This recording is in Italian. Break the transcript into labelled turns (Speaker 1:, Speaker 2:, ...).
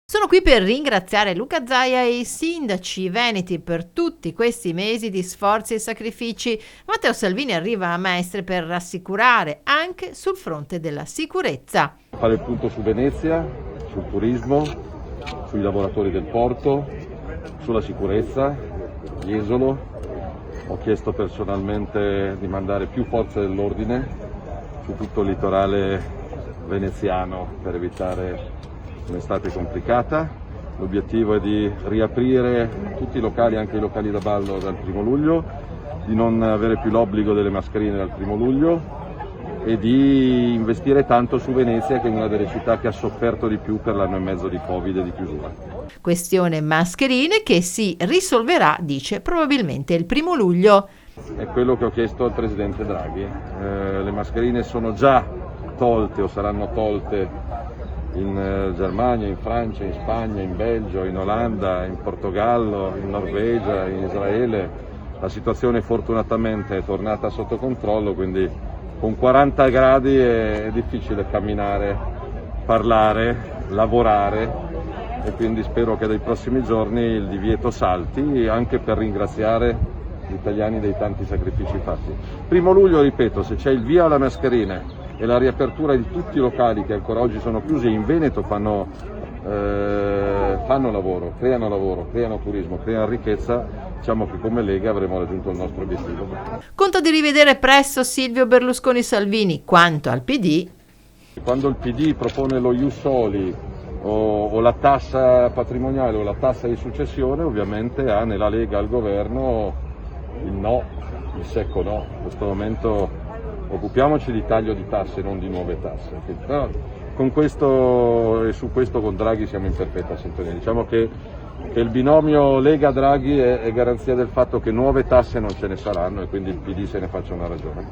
Speaker 1: Sono qui per ringraziare Luca Zaia e i sindaci veneti per tutti questi mesi di sforzi e sacrifici. Matteo Salvini arriva a Mestre per rassicurare anche sul fronte della sicurezza.
Speaker 2: Fare il punto su Venezia, sul turismo, sui lavoratori del porto, sulla sicurezza, Jesolo. Ho chiesto personalmente di mandare più forze dell'ordine su tutto il litorale veneziano per evitare un'estate complicata. L'obiettivo è di riaprire tutti i locali, anche i locali da ballo, dal 1° luglio, di non avere più l'obbligo delle mascherine dal 1° luglio e di investire tanto su Venezia, che è una delle città che ha sofferto di più per l'anno e mezzo di Covid e di chiusura.
Speaker 1: Questione mascherine che si risolverà, dice, probabilmente il 1° luglio.
Speaker 2: È quello che ho chiesto al Presidente Draghi. Le mascherine sono già tolte o saranno tolte in Germania, in Francia, in Spagna, in Belgio, in Olanda, in Portogallo, in Norvegia, in Israele. La situazione fortunatamente è tornata sotto controllo, quindi con 40 gradi è difficile camminare, parlare, lavorare e quindi spero che dai prossimi giorni il divieto salti, anche per ringraziare gli italiani dei tanti sacrifici fatti. 1° luglio, ripeto, se c'è il via alla mascherine e la riapertura di tutti i locali che ancora oggi sono chiusi in Veneto fanno lavoro, creano turismo, creano ricchezza, diciamo che come Lega avremo raggiunto il nostro obiettivo.
Speaker 1: Conto di rivedere presto Silvio Berlusconi Salvini. Quanto al PD,
Speaker 2: quando il PD propone lo ius soli o la tassa patrimoniale o la tassa di successione, ovviamente ha nella Lega al governo il no, il secco no. In questo momento occupiamoci di taglio di tasse, non di nuove tasse. Però con questo e su questo con Draghi siamo in perfetta sintonia. Diciamo che il binomio Lega-Draghi è garanzia del fatto che nuove tasse non ce ne saranno e quindi il PD se ne faccia una ragione.